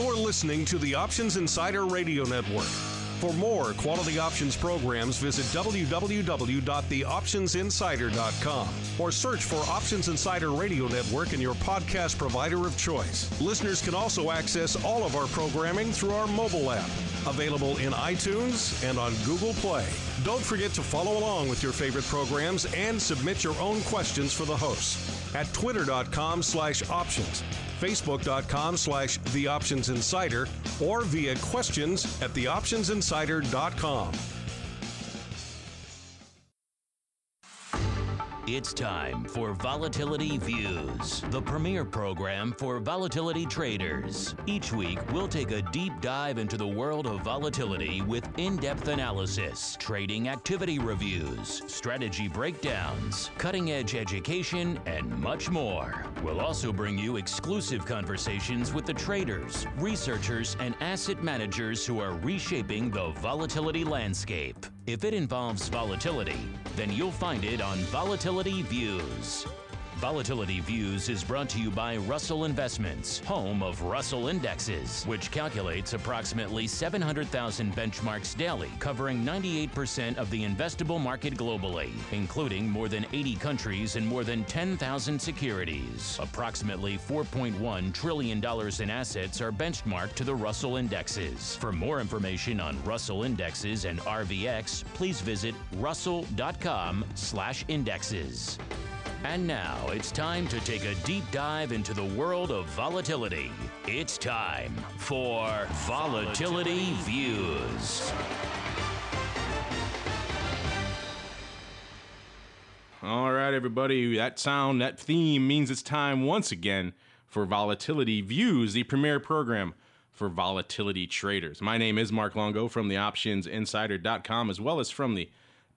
You're listening to the Options Insider Radio Network. For more quality options programs, visit www.theoptionsinsider.com or search for Options Insider Radio Network in your podcast provider of choice. Listeners can also access all of our programming through our mobile app, available in iTunes and on Google Play. Don't forget to follow along with your favorite programs and submit your own questions for the hosts at twitter.com/options. Facebook.com/TheOptionsInsider or via questions at TheOptionsInsider.com. It's time for Volatility Views, the premier program for volatility traders. Each week, we'll take a deep dive into the world of volatility with in-depth analysis, trading activity reviews, strategy breakdowns, cutting-edge education, and much more. We'll also bring you exclusive conversations with the traders, researchers, and asset managers who are reshaping the volatility landscape. If it involves volatility, then you'll find it on Volatility Views. Volatility Views is brought to you by Russell Investments, home of Russell Indexes, which calculates approximately 700,000 benchmarks daily, covering 98% of the investable market globally, including more than 80 countries and more than 10,000 securities. Approximately $4.1 trillion in assets are benchmarked to the Russell Indexes. For more information on Russell Indexes and RVX, please visit russell.com/indexes. And now it's time to take a deep dive into the world of volatility. It's time for Volatility Views. All right, everybody, that sound, that theme means it's time once again for Volatility Views, the premier program for volatility traders. My name is Mark Longo from the OptionsInsider.com, as well as from the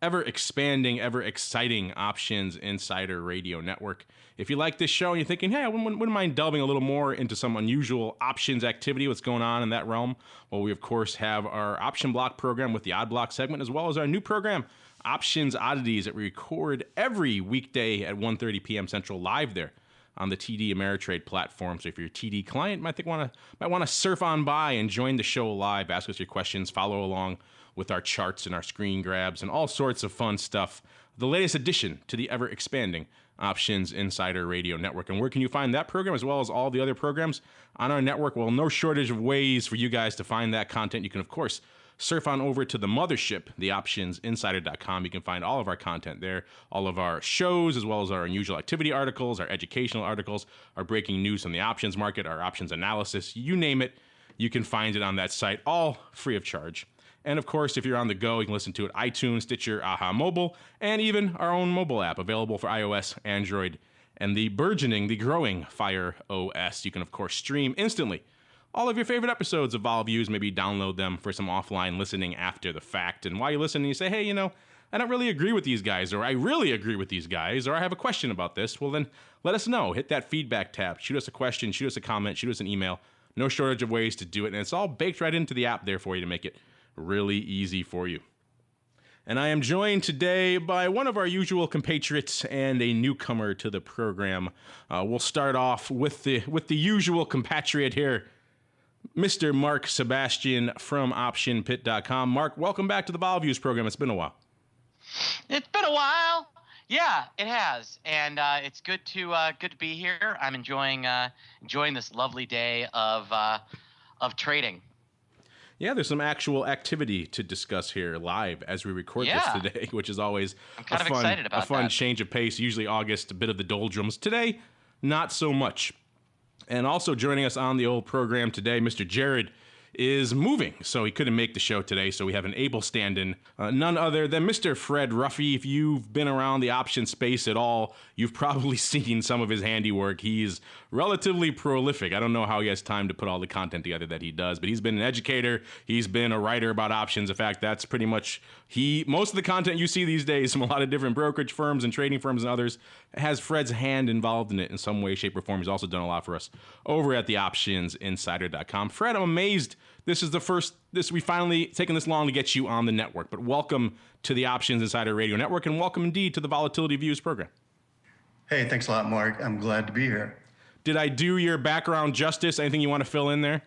ever-expanding, ever-exciting Options Insider Radio Network. If you like this show and you're thinking, hey, I wouldn't mind delving a little more into some unusual options activity, what's going on in that realm, well, we, of course, have our Option Block program with the Odd Block segment, as well as our new program, Options Oddities, that we record every weekday at 1:30 p.m. Central live there on the TD Ameritrade platform. So if you're a TD client, might want to surf on by and join the show live, ask us your questions, follow along with our charts and our screen grabs and all sorts of fun stuff. The latest addition to the ever-expanding Options Insider Radio Network. And where can you find that program as well as all the other programs on our network? Well, no shortage of ways for you guys to find that content. You can, of course, surf on over to the mothership, theoptionsinsider.com. You can find all of our content there, all of our shows, as well as our unusual activity articles, our educational articles, our breaking news on the options market, our options analysis, you name it, you can find it on that site, all free of charge. And of course, if you're on the go, you can listen to it iTunes, Stitcher, Aha Mobile, and even our own mobile app available for iOS, Android, and the burgeoning, the growing Fire OS. You can, of course, stream instantly all of your favorite episodes of Vol Views, maybe download them for some offline listening after the fact. And while you're listening, you say, hey, I don't really agree with these guys, or I really agree with these guys, or I have a question about this. Well, then let us know. Hit that feedback tab. Shoot us a question, shoot us a comment, shoot us an email. No shortage of ways to do it. And it's all baked right into the app there for you to make it really easy for you. And I am joined today by one of our usual compatriots and a newcomer to the program. We'll start off with the usual compatriot here, Mr. Mark Sebastian from OptionPit.com. Mark, welcome back to the Vol Views program. It's been a while. It's been a while. Yeah, it has, and it's good to be here. I'm enjoying this lovely day of trading. Yeah, there's some actual activity to discuss here live as we record this today, which is always I'm kind of excited about a fun that. Change of pace. Usually August, a bit of the doldrums. Today, not so much. And also joining us on the old program today, Mr. Jared is moving, so he couldn't make the show today, so we have an able stand-in, none other than Mr. Fred Ruffy. If you've been around the option space at all, you've probably seen some of his handiwork. He's relatively prolific. I don't know how he has time to put all the content together that he does, but he's been an educator. He's been a writer about options. In fact, that's pretty much most of the content you see these days from a lot of different brokerage firms and trading firms and others has Fred's hand involved in it in some way, shape, or form. He's also done a lot for us over at the OptionsInsider.com. Fred, I'm amazed we finally taken this long to get you on the network, but welcome to the Options Insider Radio Network, and welcome indeed to the Volatility Views program. Hey, thanks a lot, Mark. I'm glad to be here. Did I do your background justice? Anything you want to fill in there?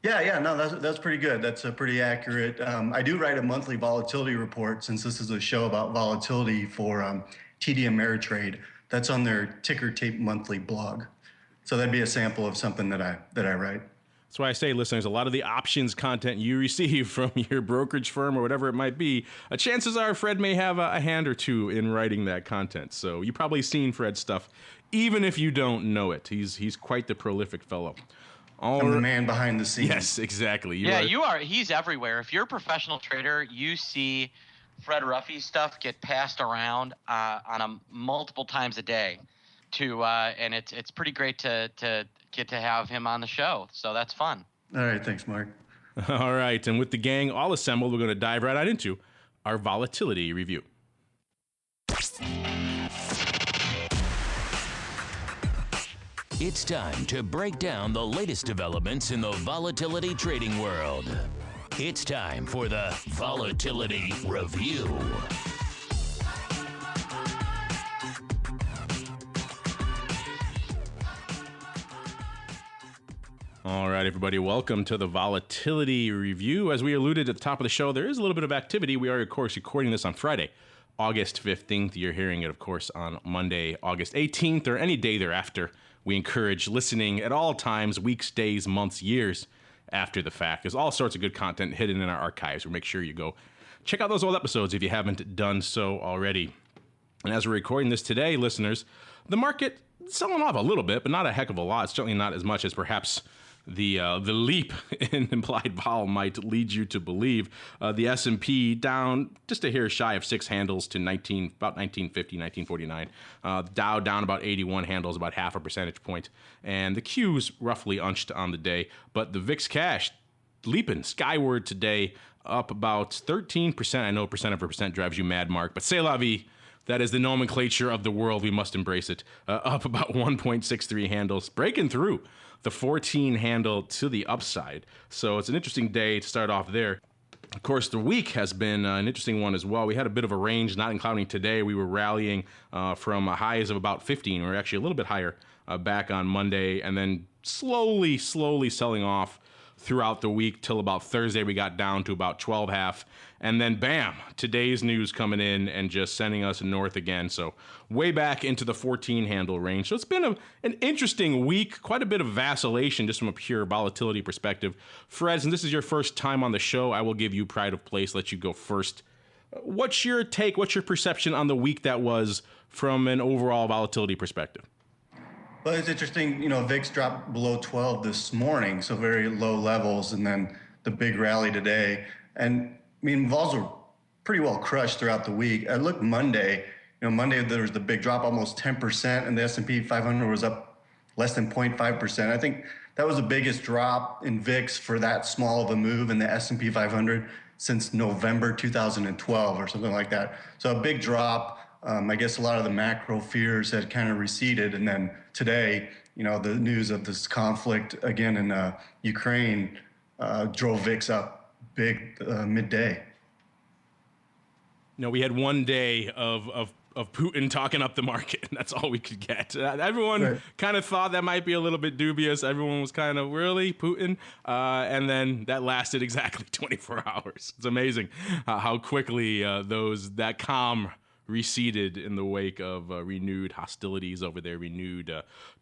Yeah, no, that's pretty good. That's pretty accurate. I do write a monthly volatility report since this is a show about volatility for TD Ameritrade. That's on their Ticker Tape Monthly blog. So that'd be a sample of something that I write. That's why I say, listeners, a lot of the options content you receive from your brokerage firm or whatever it might be, chances are Fred may have a hand or two in writing that content. So you've probably seen Fred's stuff, even if you don't know it. He's quite the prolific fellow. I'm the man behind the scenes. Yes, exactly. You are. He's everywhere. If you're a professional trader, you see Fred Ruffy's stuff get passed around multiple times a day. And it's pretty great to get to have him on the show. So that's fun. All right, thanks, Mark. All right, and with the gang all assembled, we're going to dive right on into our volatility review. It's time to break down the latest developments in the volatility trading world. It's time for the Volatility Review. All right, everybody, welcome to the Volatility Review. As we alluded at the top of the show, there is a little bit of activity. We are, of course, recording this on Friday, August 15th. You're hearing it, of course, on Monday, August 18th, or any day thereafter. We encourage listening at all times, weeks, days, months, years after the fact. There's all sorts of good content hidden in our archives. We'll make sure you go check out those old episodes if you haven't done so already. And as we're recording this today, listeners, the market selling off a little bit, but not a heck of a lot. Certainly not as much as perhaps the leap in implied vol might lead you to believe. The S&P down just a hair shy of 6 handles to about 1950, 1949. Dow down about 81 handles, about half a percentage point. And the Q's roughly unched on the day. But the VIX cash leaping skyward today, up about 13%. I know percent over percent drives you mad, Mark, but c'est la vie. That is the nomenclature of the world. We must embrace it. Up about 1.63 handles, breaking through the 14 handle to the upside. So it's an interesting day to start off there. Of course, the week has been an interesting one as well. We had a bit of a range, not including today. We were rallying from highs of about 15. We were actually a little bit higher back on Monday, and then slowly selling off throughout the week till about Thursday. We got down to about 12.5, and then bam, today's news coming in and just sending us north again. So way back into the 14 handle range. So it's been an interesting week, quite a bit of vacillation just from a pure volatility perspective. Fred, since this is your first time on the show, I will give you pride of place, let you go first. What's your take, what's your perception on the week that was from an overall volatility perspective? Well, it's interesting, VIX dropped below 12 this morning, so very low levels, and then the big rally today. And vols were pretty well crushed throughout the week. I looked Monday, Monday there was the big drop, almost 10%, and the S&P 500 was up less than 0.5%. I think that was the biggest drop in VIX for that small of a move in the S&P 500 since November 2012 or something like that. So a big drop. I guess a lot of the macro fears had kind of receded, and then today, the news of this conflict again in Ukraine drove VIX up big midday. We had one day of Putin talking up the market, and that's all we could get. Everyone kind of thought that might be a little bit dubious. Everyone was kind of, really, Putin? And then that lasted exactly 24 hours. It's amazing how quickly that calm receded in the wake of renewed hostilities over there, renewed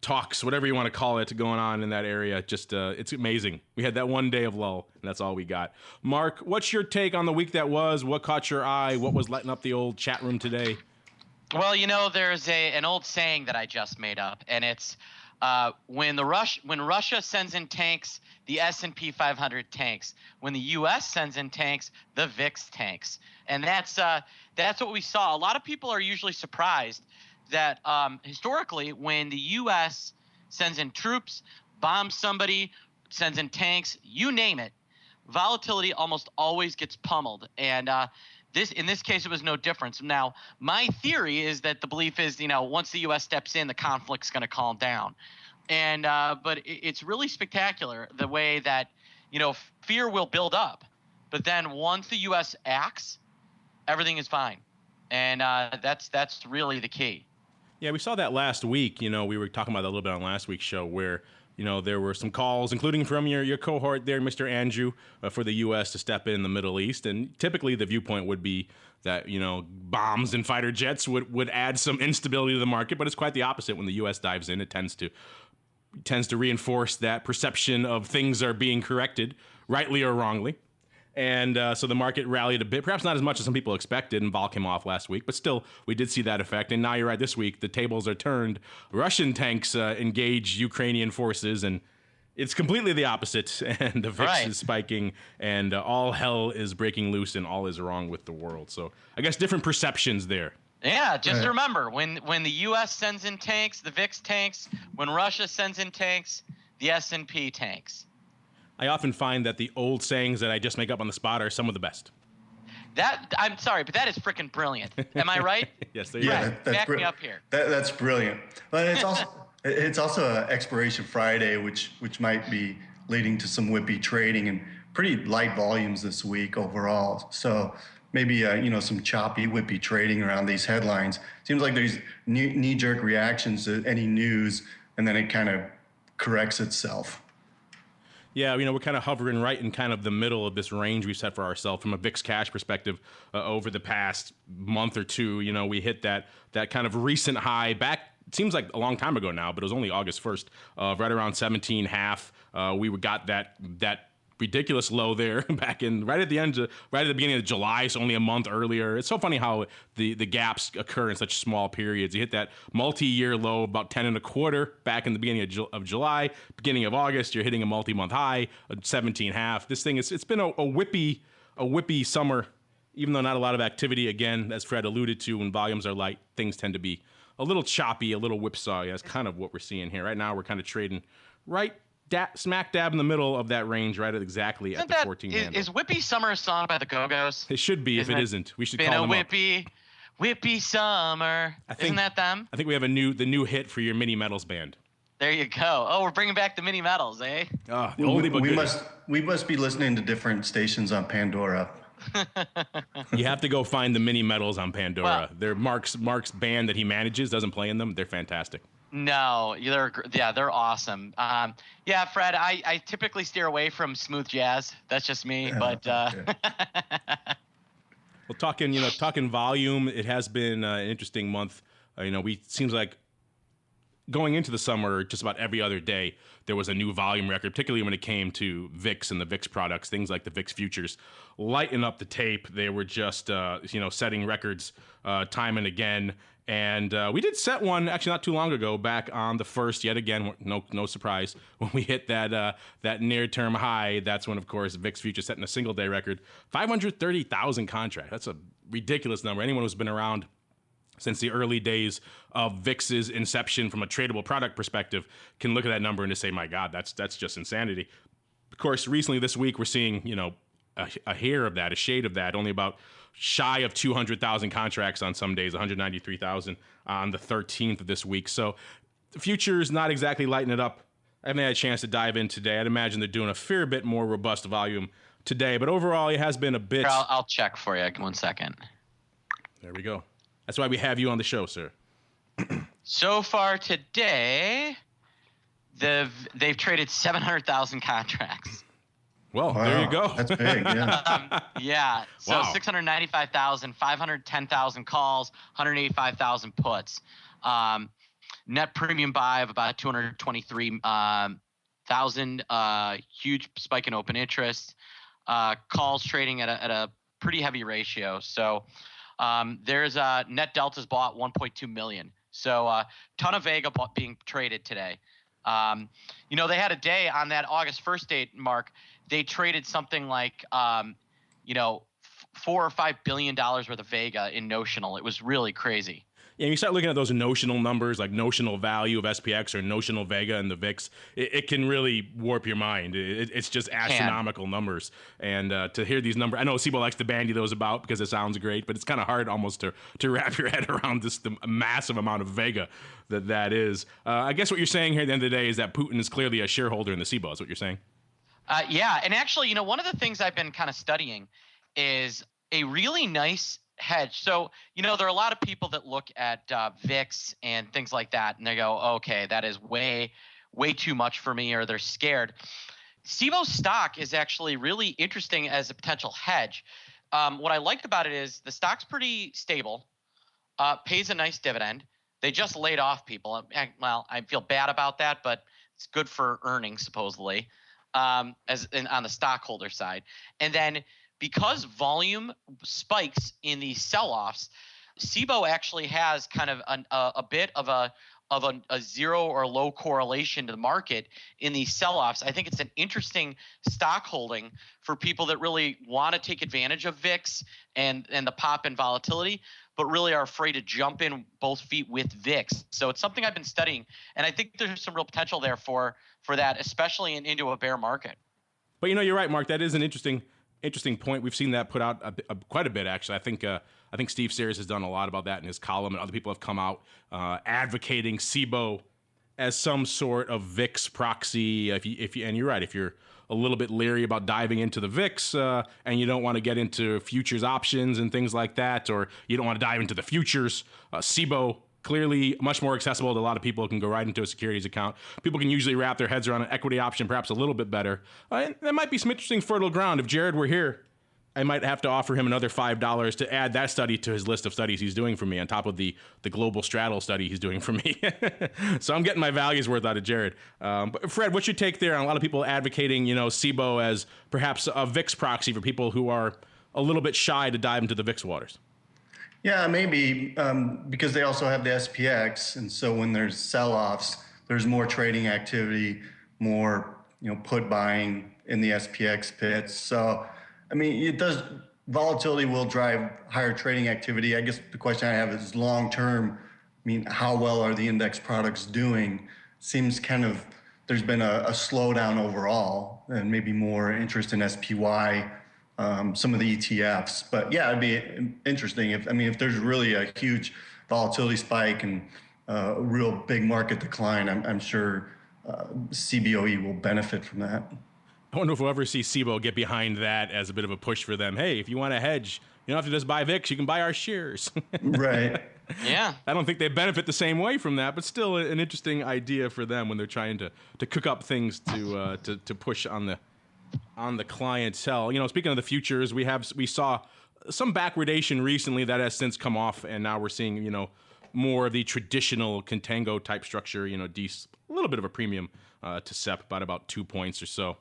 talks, whatever you want to call it, going on in that area. Just it's amazing. We had that one day of lull, and that's all we got. Mark, what's your take on the week that was? What caught your eye? What was lighting up the old chat room today? Well, there's an old saying that I just made up, and it's when Russia sends in tanks, the S&P 500 tanks. When the U.S. sends in tanks, the VIX tanks. And that's what we saw. A lot of people are usually surprised that historically, when the U.S. sends in troops, bombs somebody, sends in tanks, you name it, volatility almost always gets pummeled. And in this case, it was no difference. Now, my theory is that the belief is, once the U.S. steps in, the conflict's going to calm down. And but it's really spectacular the way that, fear will build up. But then once the U.S. acts, everything is fine. And that's really the key. Yeah, we saw that last week. We were talking about that a little bit on last week's show where, there were some calls, including from your cohort there, Mr. Andrew, for the U.S. to step in the Middle East. And typically the viewpoint would be that, bombs and fighter jets would add some instability to the market. But it's quite the opposite. When the U.S. dives in, it tends to reinforce that perception of things are being corrected, rightly or wrongly. And so the market rallied a bit, perhaps not as much as some people expected, and vol came off last week, but still, we did see that effect. And now you're right, this week, the tables are turned. Russian tanks engage Ukrainian forces, and it's completely the opposite. And the VIX is spiking, and all hell is breaking loose, and all is wrong with the world. So I guess different perceptions there. Yeah, just remember, when the U.S. sends in tanks, the VIX tanks. When Russia sends in tanks, the S&P tanks. I often find that the old sayings that I just make up on the spot are some of the best. I'm sorry, but that is freaking brilliant. Am I right? Yes, there you go. That's back me up here. That's brilliant. But it's also an expiration Friday, which might be leading to some whippy trading and pretty light volumes this week overall. So maybe some choppy, whippy trading around these headlines. Seems like there's knee-jerk reactions to any news, and then it kind of corrects itself. Yeah, we're kind of hovering right in kind of the middle of this range we set for ourselves from a VIX cash perspective over the past month or two. We hit that kind of recent high back. It seems like a long time ago now, but it was only August 1st, right around 17.5. We got that ridiculous low there back in right at the beginning of July, so only a month earlier. It's so funny how the gaps occur in such small periods. You hit that multi-year low about 10.25 back in the beginning of July, beginning of August. You're hitting a multi-month high, 17.5. This thing it's been a whippy summer, even though not a lot of activity. Again, as Fred alluded to, when volumes are light, things tend to be a little choppy, a little whipsaw. That's kind of what we're seeing here right now. We're kind of trading right smack dab in the middle of that range, right at exactly at the 14 handle. Is Whippy Summer a song by the Go-Go's? It should be. If it isn't, we should call them up. Whippy Summer. Isn't that them? I think we have the new hit for your Mini Metals band. There you go. Oh, we're bringing back the Mini Metals, eh? We must be listening to different stations on Pandora. You have to go find the Mini Metals on Pandora. They're Mark's band that he manages doesn't play in them. They're fantastic. No, they're awesome. Fred, I typically steer away from smooth jazz. That's just me. But well, talking volume, it has been an interesting month. Seems like going into the summer, just about every other day, there was a new volume record, particularly when it came to VIX and the VIX products, things like the VIX futures, lighting up the tape. They were just, setting records time and again. And we did set one actually not too long ago, back on the 1st, yet again, no surprise, when we hit that near-term high. That's when, of course, VIX futures setting a single-day record, 530,000 contracts. That's a ridiculous number. Anyone who's been around since the early days of VIX's inception from a tradable product perspective can look at that number and just say, my God, that's just insanity. Of course, recently this week, we're seeing, a hair of that, a shade of that, only about shy of 200,000 contracts on some days, 193,000 on the 13th of this week. So the futures not exactly lighting it up. I haven't had a chance to dive in today. I'd imagine they're doing a fair bit more robust volume today, but overall it has been a bit. I'll check for you. 1 second. There we go. That's why we have you on the show, sir. So far today, they've traded 700,000 contracts. Well, wow. There you go. That's big, yeah. So wow. 695,000, 510,000 calls, 185,000 puts. Net premium buy of about 223,000. Huge spike in open interest. Calls trading at a pretty heavy ratio. So there's net deltas bought 1.2 million. So ton of Vega being traded today. They had a day on that August 1st date, Mark. They traded something like, $4 or $5 billion worth of Vega in notional. It was really crazy. Yeah, you start looking at those notional numbers, like notional value of SPX or notional Vega and the VIX, it can really warp your mind. It's just astronomical numbers. And to hear these numbers, I know CBOE likes to bandy those about because it sounds great, but it's kind of hard almost to wrap your head around the massive amount of Vega that is. I guess what you're saying here at the end of the day is that Putin is clearly a shareholder in the CBOE, is what you're saying? Yeah, and actually, one of the things I've been kind of studying is a really nice hedge. So, there are a lot of people that look at VIX and things like that, and they go, okay, that is way, way too much for me, or they're scared. CBOE stock is actually really interesting as a potential hedge. What I liked about it is the stock's pretty stable, pays a nice dividend. They just laid off people. Well, I feel bad about that, but it's good for earnings supposedly, on the stockholder side. And then because volume spikes in these sell-offs, CBOE actually has kind of a bit of a zero or low correlation to the market in these sell-offs. I think it's an interesting stock holding for people that really want to take advantage of VIX and the pop in volatility, but really are afraid to jump in both feet with VIX. So it's something I've been studying, and I think there's some real potential there for that, especially into a bear market. But you're right, Mark. That is an interesting point. We've seen that put out quite a bit, actually. I think Steve Sayers has done a lot about that in his column, and other people have come out advocating CBOE as some sort of VIX proxy. And you're right, if you're a little bit leery about diving into the VIX and you don't want to get into futures options and things like that, or you don't want to dive into the futures, CBOE clearly much more accessible to a lot of people. Can go right into a securities account. People can usually wrap their heads around an equity option perhaps a little bit better. And there might be some interesting fertile ground. If Jared were here, I might have to offer him another $5 to add that study to his list of studies he's doing for me, on top of the global straddle study he's doing for me. So I'm getting my value's worth out of Jared. But Fred, what's your take there on a lot of people advocating, CBOE as perhaps a VIX proxy for people who are a little bit shy to dive into the VIX waters? Yeah, maybe because they also have the SPX, and so when there's sell-offs, there's more trading activity, more put buying in the SPX pits. So, I mean, volatility will drive higher trading activity. I guess the question I have is long-term. I mean, how well are the index products doing? Seems there's been a slowdown overall, and maybe more interest in SPY. Some of the ETFs, but yeah, it'd be interesting if there's really a huge volatility spike and a real big market decline. I'm sure CBOE will benefit from that. I wonder if we'll ever see CBOE get behind that as a bit of a push for them. Hey, if you want to hedge, you don't have to just buy VIX, you can buy our shares. Right. Yeah. I don't think they benefit the same way from that, but still an interesting idea for them when they're trying to cook up things to push on the clientele. Speaking of the futures, we saw some backwardation recently that has since come off, and now we're seeing, more of the traditional contango type structure, a little bit of a premium to SEP, about 2 points or so.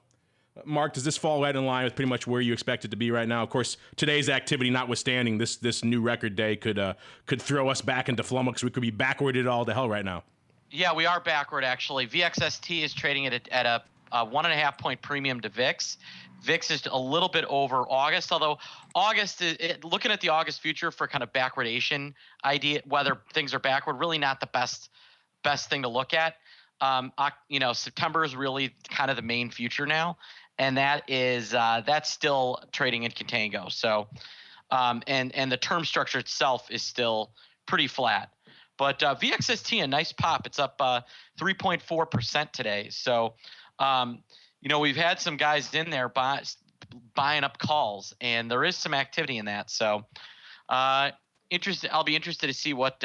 Mark, does this fall right in line with pretty much where you expect it to be right now? Of course, today's activity notwithstanding, this new record day could throw us back into flummox. We could be backwarded all to hell right now. Yeah, we are backward, actually. VXST is trading at a 1.5 point premium to VIX. VIX is a little bit over August, although August, looking at the August future for kind of backwardation idea, whether things are backward, really not the best thing to look at. September is really kind of the main future now, and that's still trading in contango. So, and the term structure itself is still pretty flat. But VXST, a nice pop. It's up 3.4% today. So, we've had some guys in there buying up calls, and there is some activity in that. So, I'll be interested to see what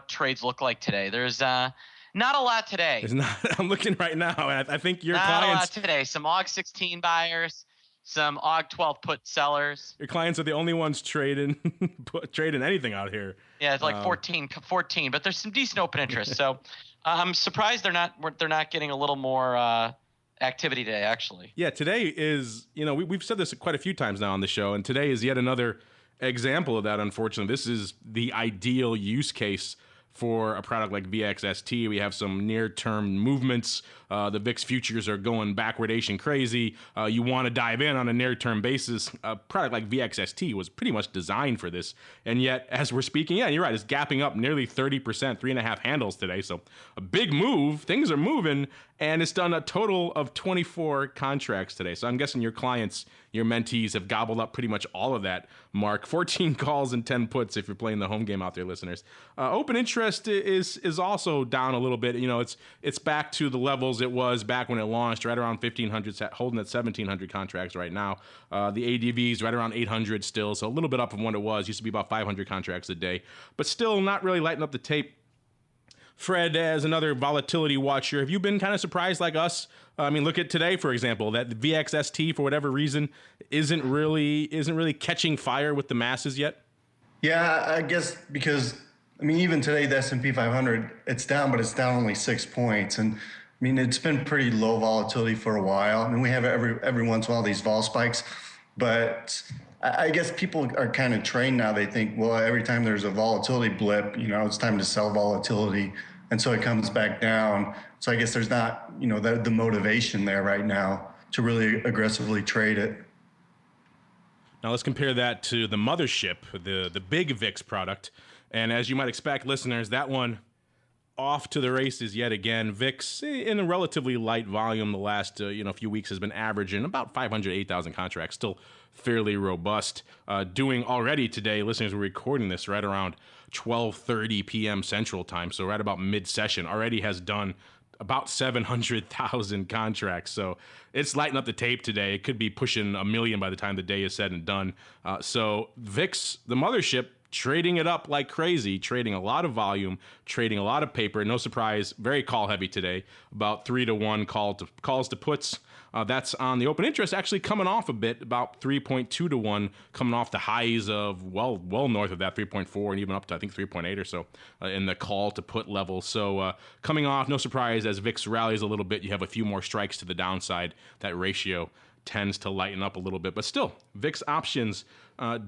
trades look like today. There's not a lot today. There's not. I'm looking right now, and I think your not clients. Not a lot today. Some AUG 16 buyers, some AUG 12 put sellers. Your clients are the only ones trading anything out here. Yeah, it's like 14, but there's some decent open interest. So I'm surprised they're not getting a little more activity today, actually. Yeah, today is, we've said this quite a few times now on the show, and today is yet another example of that, unfortunately. This is the ideal use case for a product like VXST. We have some near-term movements. The VIX futures are going backwardation crazy. You want to dive in on a near-term basis. A product like VXST was pretty much designed for this. And yet, as we're speaking, yeah, you're right, it's gapping up nearly 30%, 3.5 handles today. So a big move. Things are moving, and it's done a total of 24 contracts today. So I'm guessing your clients, your mentees have gobbled up pretty much all of that, Mark. 14 calls and 10 puts if you're playing the home game out there, listeners. Open interest is also down a little bit. You know, it's back to the levels it was back when it launched, right around 1,500, holding at 1,700 contracts right now. The ADV's right around 800 still, so a little bit up from what it was. Used to be about 500 contracts a day, but still not really lighting up the tape. Fred, as another volatility watcher, have you been kind of surprised like us? I mean, look at today, for example, that the VXST, for whatever reason, isn't really catching fire with the masses yet. Yeah, I guess because, I mean, even today, the S&P 500, it's down, but it's down only 6 points. And I mean, it's been pretty low volatility for a while. I mean, we have every once in a while these vol spikes, but I guess people are kind of trained now. They think, well, every time there's a volatility blip, you know, it's time to sell volatility. And so it comes back down. So I guess there's not, you know, the motivation there right now to really aggressively trade it. Now let's compare that to the mothership, the big VIX product. And as you might expect, listeners, that one off to the races yet again. VIX in a relatively light volume the last few weeks has been averaging about 508,000 contracts, still fairly robust. Doing already today, listeners, we're recording this right around 12:30 p.m. Central Time, so right about mid-session, already has done about 700,000 contracts. So it's lighting up the tape today. It could be pushing 1 million by the time the day is said and done. So VIX, the mothership, trading it up like crazy, trading a lot of volume, trading a lot of paper. No surprise, very call heavy today. About 3-to-1 calls to puts. That's on the open interest, actually coming off a bit, about 3.2-to-1, coming off the highs of well north of that 3.4 and even up to I think 3.8 or so in the call to put level. So coming off, no surprise, as VIX rallies a little bit, you have a few more strikes to the downside. That ratio tends to lighten up a little bit, but still, VIX options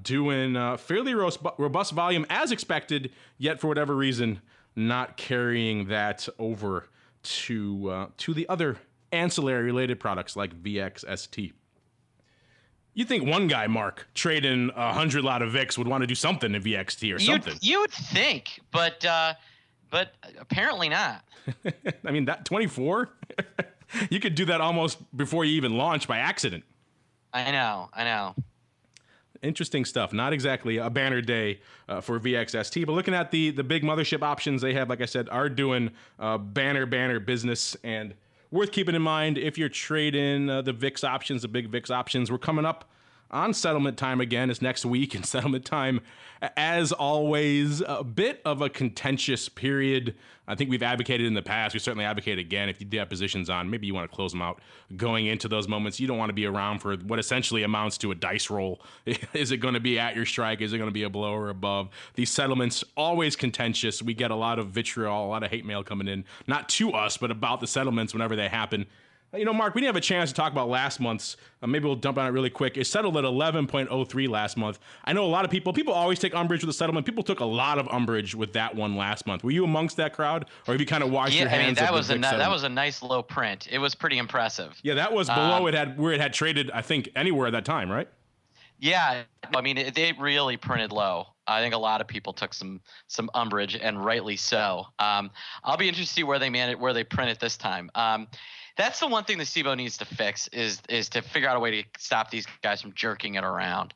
doing fairly robust volume as expected, yet for whatever reason, not carrying that over to the other ancillary related products like VXST. You think one guy, Mark, trading 100 lot of VIX would want to do something in VXT or something? You'd think, but apparently not. I mean, that 24, you could do that almost before you even launch by accident. I know. Interesting stuff. Not exactly a banner day for VXST, but looking at the big mothership options they have, like I said, are doing banner business. And worth keeping in mind, if you're trading the VIX options, the big VIX options, we're coming up on settlement time again. It's next week, and settlement time, as always, a bit of a contentious period. I think we've advocated in the past. We certainly advocate again. If you do have positions on, maybe you want to close them out going into those moments. You don't want to be around for what essentially amounts to a dice roll. Is it going to be at your strike? Is it going to be a below or above? These settlements, always contentious. We get a lot of vitriol, a lot of hate mail coming in, not to us, but about the settlements whenever they happen. You know, Mark, we didn't have a chance to talk about last month's. Maybe we'll dump on it really quick. It settled at 11.03 last month. I know a lot of people always take umbrage with the settlement. People took a lot of umbrage with that one last month. Were you amongst that crowd, or have you kind of washed your hands? Yeah, I mean, that was a nice low print. It was pretty impressive. Yeah, that was below where it had traded, I think, anywhere at that time, right? Yeah, I mean, they really printed low. I think a lot of people took some umbrage, and rightly so. I'll be interested to see where they print it this time. That's the one thing the CBOE needs to fix is to figure out a way to stop these guys from jerking it around.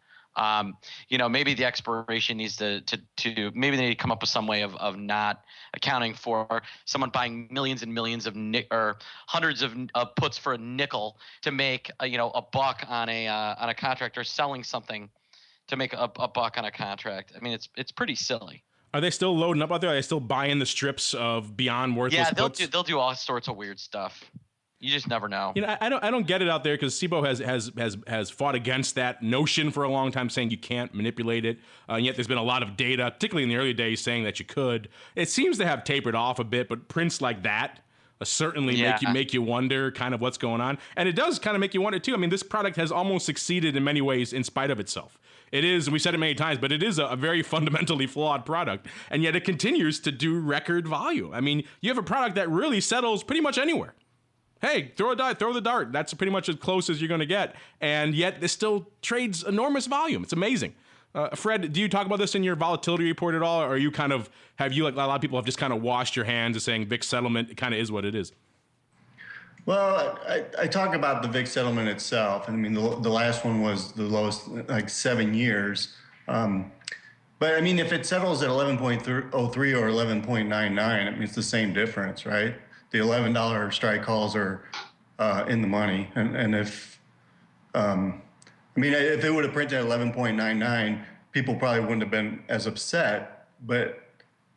Maybe the expiration needs to maybe they need to come up with some way of not accounting for someone buying millions and millions of or hundreds of puts for a nickel to make a buck on a contract, or selling something to make a buck on a contract. I mean, it's pretty silly. Are they still loading up out there? Are they still buying the strips of beyond worthless puts? Yeah, they'll do all sorts of weird stuff. You just never know. I don't get it out there, because CBOE has fought against that notion for a long time, saying you can't manipulate it. And yet there's been a lot of data, particularly in the early days, saying that you could. It seems to have tapered off a bit, but prints like that certainly make you wonder kind of what's going on. And it does kind of make you wonder too. I mean, this product has almost succeeded in many ways in spite of itself. It is, we said it many times, but it is a very fundamentally flawed product, and yet it continues to do record volume. I mean, you have a product that really settles pretty much anywhere. Hey, throw the dart. That's pretty much as close as you're going to get. And yet this still trades enormous volume. It's amazing. Fred, do you talk about this in your volatility report at all? Or are you have you, like a lot of people, have just kind of washed your hands and saying VIX settlement kind of is what it is? Well, I talk about the VIX settlement itself. I mean, the last one was the lowest, like 7 years. But I mean, if it settles at 11.03 or 11.99, I mean, it's the same difference, right? The $11 strike calls are in the money. And if, I mean, if it would have printed at 11.99, people probably wouldn't have been as upset. But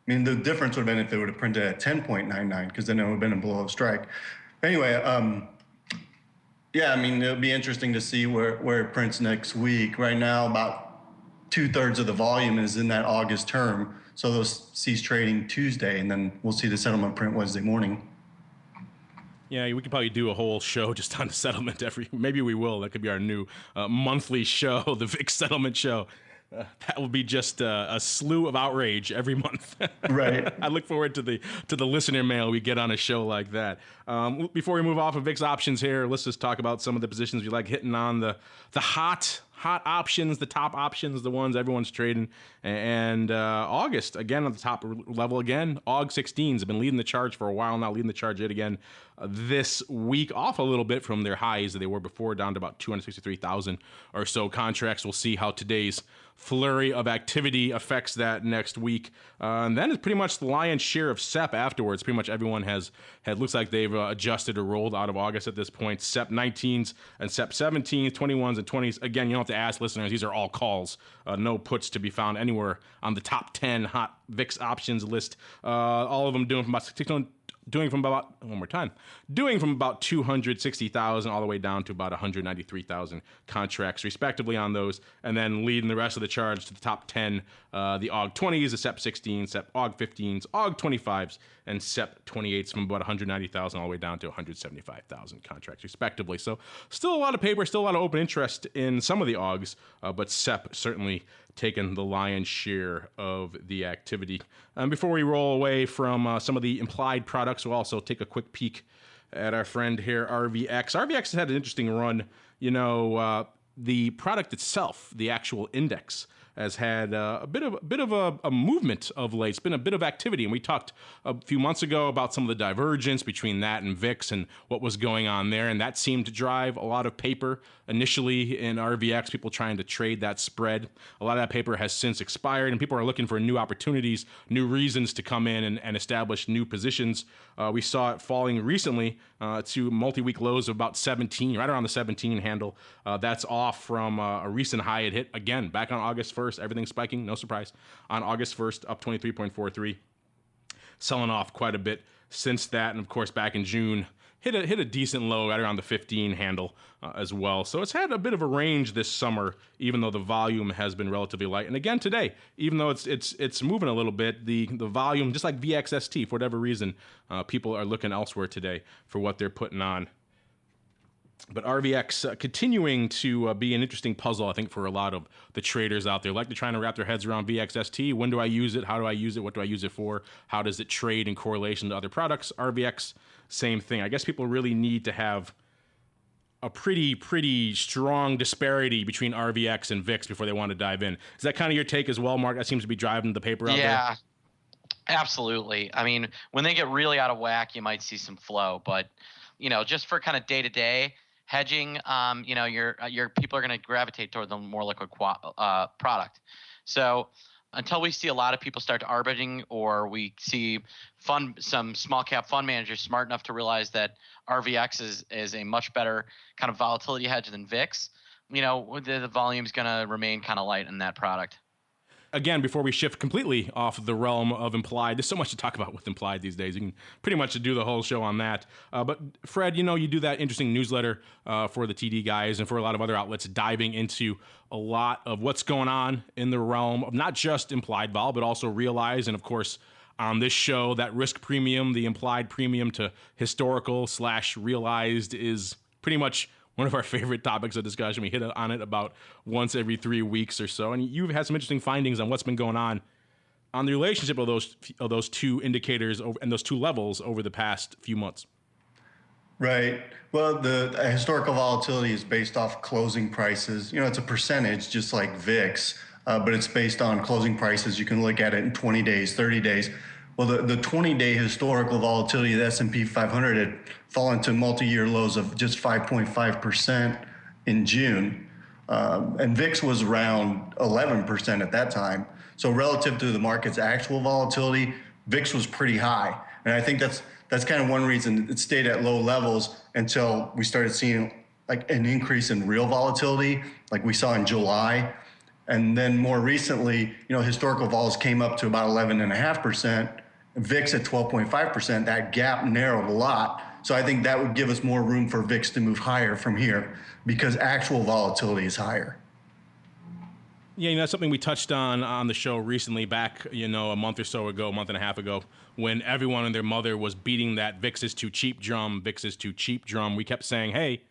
I mean, the difference would have been if it would have printed at 10.99, because then it would have been a below strike. Anyway, yeah, I mean, it'll be interesting to see where it prints next week. Right now, about 2/3 of the volume is in that August term. So they'll cease trading Tuesday, and then we'll see the settlement print Wednesday morning. Yeah, we could probably do a whole show just on the settlement maybe we will. That could be our new monthly show, the VIX settlement show. That will be just a slew of outrage every month. Right. I look forward to the listener mail we get on a show like that. Before we move off of VIX options here, let's just talk about some of the positions we like hitting on the hot options, the top options, the ones everyone's trading. And August, again, at the top level again, AUG 16s have been leading the charge for a while now, leading the charge yet again this week, off a little bit from their highs that they were before, down to about 263,000 or so contracts. We'll see how today's flurry of activity affects that next week. And then it's pretty much the lion's share of SEP afterwards. Pretty much everyone looks like they've adjusted or rolled out of August at this point. SEP 19s and SEP 17s, 21s and 20s. Again, you don't have to ask listeners. These are all calls. No puts to be found anywhere on the top 10 hot VIX options list. All of them doing from about 260,000 all the way down to about 193,000 contracts respectively on those, and then leading the rest of the charge to the top 10, the AUG 20s, the SEP 16s, SEP AUG 15s, AUG 25s, and SEP 28s from about 190,000 all the way down to 175,000 contracts respectively. So still a lot of paper, still a lot of open interest in some of the AUGs, but SEP certainly taken the lion's share of the activity. Before we roll away from some of the implied products, we'll also take a quick peek at our friend here, RVX. RVX has had an interesting run. You know, the product itself, the actual index, has had a bit of a movement of late. It's been a bit of activity, and we talked a few months ago about some of the divergence between that and VIX and what was going on there, and that seemed to drive a lot of paper initially in RVX, people trying to trade that spread. A lot of that paper has since expired, and people are looking for new opportunities, new reasons to come in and establish new positions. We saw it falling recently to multi-week lows of about 17, right around the 17 handle. That's off from a recent high it hit, again, back on August 1st. Everything spiking, no surprise. On August 1st, up 23.43. Selling off quite a bit since that. And, of course, back in June, hit a decent low right around the 15 handle as well. So it's had a bit of a range this summer, even though the volume has been relatively light. And again today, even though it's moving a little bit, the volume, just like VXST, for whatever reason, people are looking elsewhere today for what they're putting on. But RVX continuing to be an interesting puzzle, I think, for a lot of the traders out there. Like they're trying to wrap their heads around VXST. When do I use it? How do I use it? What do I use it for? How does it trade in correlation to other products? RVX, same thing. I guess people really need to have a pretty strong disparity between RVX and VIX before they want to dive in. Is that kind of your take as well, Mark? That seems to be driving the paper out there. Yeah, absolutely. I mean, when they get really out of whack, you might see some flow. But, you know, just for kind of day-to-day hedging, you know, your people are going to gravitate toward the more liquid product. So until we see a lot of people start to arbitraging, or we see some small cap fund managers smart enough to realize that RVX is a much better kind of volatility hedge than VIX, you know, the volume's going to remain kind of light in that product. Again, before we shift completely off the realm of implied, there's so much to talk about with implied these days. You can pretty much do the whole show on that. But Fred, you know, you do that interesting newsletter for the TD guys and for a lot of other outlets, diving into a lot of what's going on in the realm of not just implied vol, but also realized. And of course, on this show, that risk premium, the implied premium to historical / realized, is pretty much one of our favorite topics of discussion. We hit on it about once every 3 weeks or so. And you've had some interesting findings on what's been going on the relationship of those two indicators and those two levels over the past few months. Right. Well, the historical volatility is based off closing prices. You know, it's a percentage just like VIX, but it's based on closing prices. You can look at it in 20 days, 30 days. Well, the 20-day historical volatility of the S&P 500 had fallen to multi-year lows of just 5.5% in June. And VIX was around 11% at that time. So relative to the market's actual volatility, VIX was pretty high. And I think that's kind of one reason it stayed at low levels until we started seeing like an increase in real volatility, like we saw in July. And then more recently, historical vols came up to about 11.5%, VIX at 12.5%. That gap narrowed a lot. So I think that would give us more room for VIX to move higher from here because actual volatility is higher. Yeah, that's something we touched on the show recently back, a month or so ago, a month and a half ago, when everyone and their mother was beating that VIX is too cheap drum, VIX is too cheap drum. We kept saying, hey,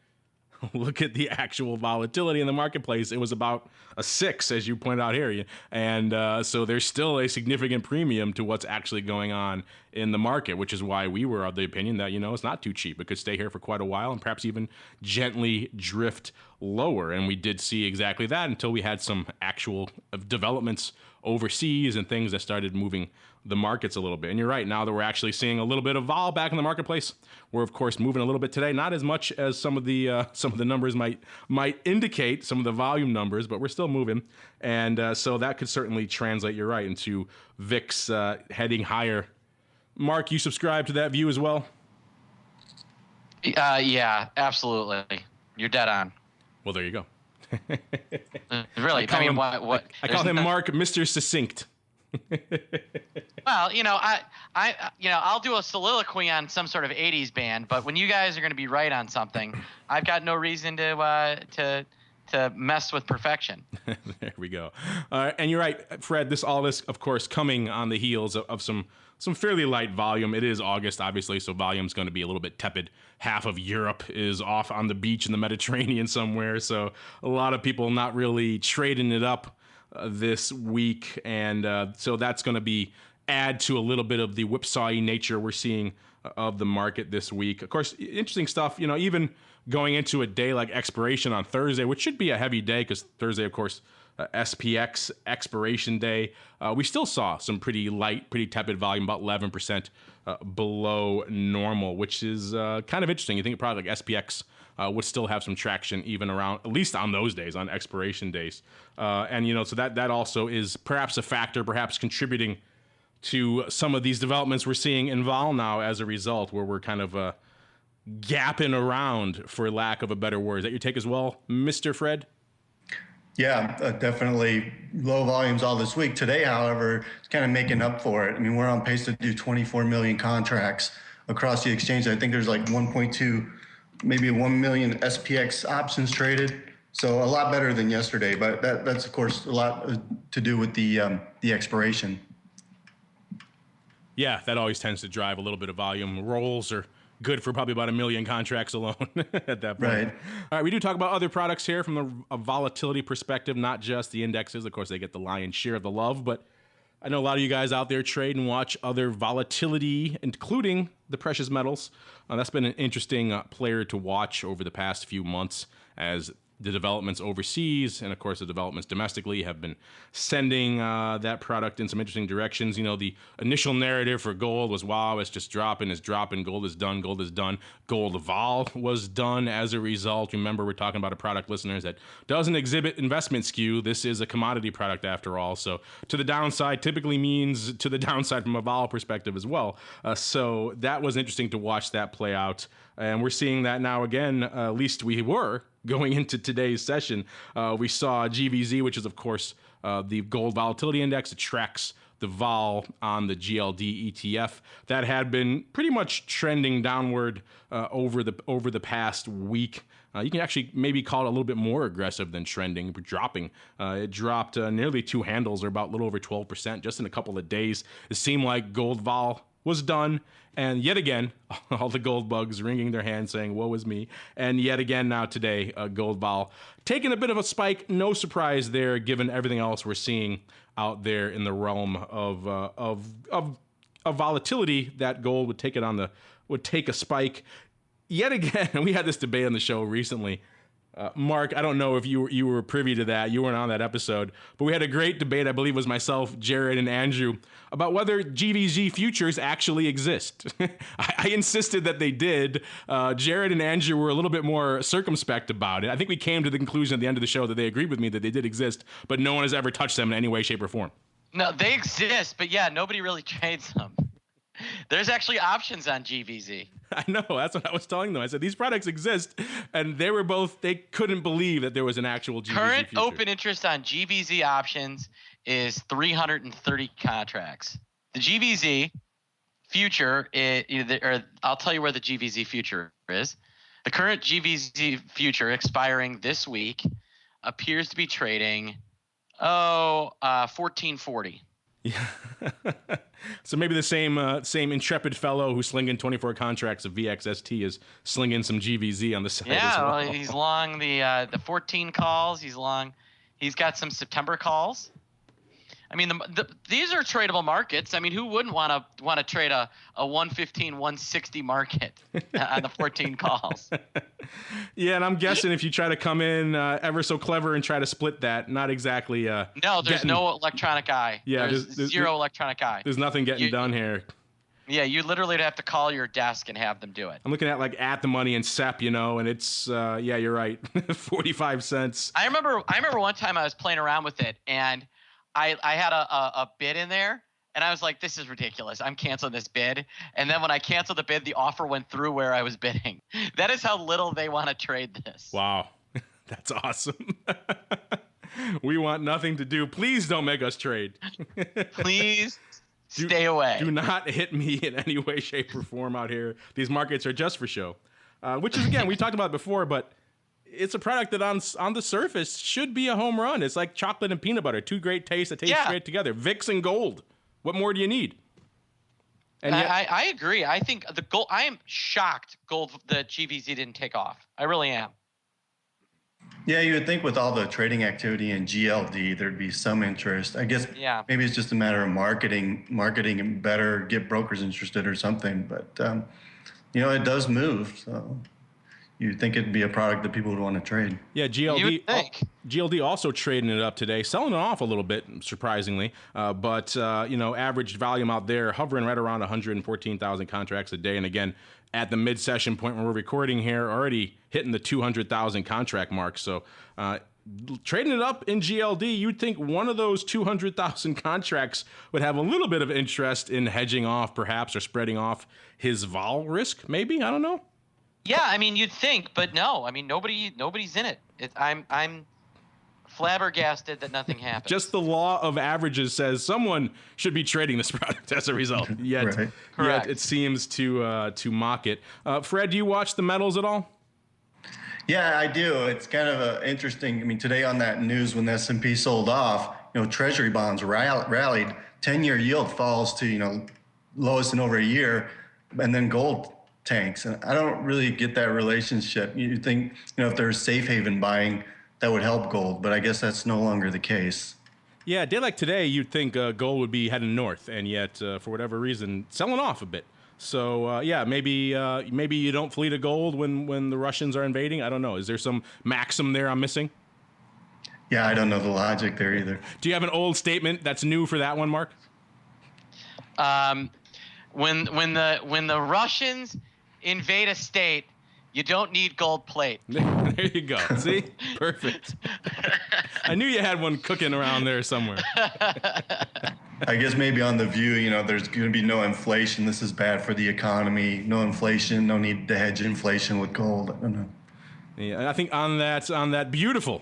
look at the actual volatility in the marketplace. It was about a 6, as you pointed out here. And so there's still a significant premium to what's actually going on in the market, which is why we were of the opinion that, it's not too cheap. It could stay here for quite a while and perhaps even gently drift lower. And we did see exactly that until we had some actual developments overseas and things that started moving the markets a little bit. And you're right, now that we're actually seeing a little bit of vol back in the marketplace, we're of course moving a little bit today, not as much as some of the numbers might indicate, some of the volume numbers, but we're still moving. And so that could certainly translate, you're right, into VIX heading higher. Mark, you subscribe to that view as well? Yeah, absolutely. You're dead on. Well, there you go. Really, I call him Mark, Mr. Succinct. Well, I'll do a soliloquy on some sort of 80s band, but when you guys are going to be right on something, I've got no reason to mess with perfection. There we go. And you're right, Fred, all this, of course, coming on the heels of some fairly light volume. It is August, obviously, so volume's going to be a little bit tepid. Half of Europe is off on the beach in the Mediterranean somewhere, so a lot of people not really trading it up this week, and so that's going to add to a little bit of the whipsawy nature we're seeing of the market this week. Of course, interesting stuff, even going into a day like expiration on Thursday, which should be a heavy day because Thursday, of course, SPX expiration day, we still saw some pretty light, pretty tepid volume, about 11% below normal, which is kind of interesting. You think probably like SPX would still have some traction even around, at least on those days, on expiration days. And, so that also is perhaps a factor, perhaps contributing to some of these developments we're seeing in vol now as a result, where we're kind of gapping around, for lack of a better word. Is that your take as well, Mr. Fred? Yeah, definitely low volumes all this week. Today, however, it's kind of making up for it. I mean, we're on pace to do 24 million contracts across the exchange. I think there's like 1.2, maybe 1 million SPX options traded. So a lot better than yesterday, but that's of course a lot to do with the expiration. Yeah, that always tends to drive a little bit of volume. Rolls are good for probably about 1 million contracts alone at that point. Right. All right, we do talk about other products here from a volatility perspective, not just the indexes. Of course, they get the lion's share of the love, but I know a lot of you guys out there trade and watch other volatility, including the precious metals. That's been an interesting player to watch over the past few months as the developments overseas and, of course, the developments domestically have been sending that product in some interesting directions. The initial narrative for gold was, wow, it's just dropping, gold is done, gold is done. Gold vol was done as a result. Remember, we're talking about a product, listeners, that doesn't exhibit investment skew. This is a commodity product after all. So to the downside typically means to the downside from a vol perspective as well. So that was interesting to watch that play out. And we're seeing that now again, at least we were going into today's session. We saw GVZ, which is, of course, the gold volatility index. It tracks the vol on the GLD ETF. That had been pretty much trending downward over the past week. You can actually maybe call it a little bit more aggressive than trending, dropping. It dropped nearly 2 handles, or about a little over 12%, just in a couple of days. It seemed like gold vol was done. And yet again, all the gold bugs wringing their hands saying, woe is me. And yet again now today, gold vol taking a bit of a spike. No surprise there, given everything else we're seeing out there in the realm of volatility, that gold would take a spike. Yet again, we had this debate on the show recently. Mark, I don't know if you were privy to that. You weren't on that episode, but we had a great debate. I believe it was myself, Jared, and Andrew about whether GVZ futures actually exist. I insisted that they did. Jared and Andrew were a little bit more circumspect about it. I think we came to the conclusion at the end of the show that they agreed with me that they did exist, but no one has ever touched them in any way, shape, or form. No, they exist, but yeah, nobody really trades them. There's actually options on GVZ. I know. That's what I was telling them. I said, these products exist. And they couldn't believe that there was an actual GVZ Current future. open interest on GVZ options is 330 contracts. The GVZ future, I'll tell you where the GVZ future is. The current GVZ future expiring this week appears to be trading, 1440. Yeah. So maybe the same intrepid fellow who's slinging 24 contracts of VXST is slinging some GVZ on the side as well. Yeah, he's long the 14 calls. He's got some September calls. I mean, these are tradable markets. I mean, who wouldn't want to trade a 115, 160 market on the 14 calls? Yeah, and I'm guessing if you try to come in ever so clever and try to split that, not exactly. No, there's no electronic eye. Yeah, there's zero electronic eye. There's nothing getting done here. Yeah, you literally have to call your desk and have them do it. I'm looking at at the money and SEP, and it's yeah, you're right, 45 cents. I remember one time I was playing around with it and I had a bid in there, and I was like, this is ridiculous. I'm canceling this bid. And then when I canceled the bid, the offer went through where I was bidding. That is how little they want to trade this. Wow. That's awesome. We want nothing to do. Please don't make us trade. Please stay away. Do not hit me in any way, shape, or form out here. These markets are just for show. Which is, again, we talked about it before, but it's a product that on the surface should be a home run. It's like chocolate and peanut butter, two great tastes that taste great together. VIX and gold. What more do you need? And yet, I agree. I think the gold. I am shocked the GVZ didn't take off. I really am. Yeah, you would think with all the trading activity in GLD, there'd be some interest. I guess maybe it's just a matter of marketing and better get brokers interested or something. But it does move. So you'd think it'd be a product that people would want to trade. Yeah, GLD also trading it up today, selling it off a little bit, surprisingly. But average volume out there hovering right around 114,000 contracts a day. And again, at the mid-session point when we're recording here, already hitting the 200,000 contract mark. So trading it up in GLD, you'd think one of those 200,000 contracts would have a little bit of interest in hedging off, perhaps, or spreading off his vol risk, maybe? I don't know. Yeah, I mean, you'd think, but no. I mean, nobody's in it. I'm flabbergasted that nothing happened. Just the law of averages says someone should be trading this product as a result. Yet it seems to mock it. Fred, do you watch the metals at all? Yeah, I do. It's kind of interesting. I mean, today on that news when the S&P sold off, Treasury bonds rallied. 10-year yield falls to lowest in over a year, and then gold tanks. And I don't really get that relationship. You think, if there's safe haven buying, that would help gold, but I guess that's no longer the case. Yeah, a day like today, you'd think gold would be heading north, and yet, for whatever reason, selling off a bit. So, maybe you don't flee to gold when the Russians are invading. I don't know. Is there some maxim there I'm missing? Yeah, I don't know the logic there either. Do you have an old statement that's new for that one, Mark? When the Russians invade a state, you don't need gold plate. There you go. See? Perfect. I knew you had one cooking around there somewhere. I guess maybe on the view, there's going to be no inflation. This is bad for the economy. No inflation. No need to hedge inflation with gold. I don't know. Yeah, I think on that beautiful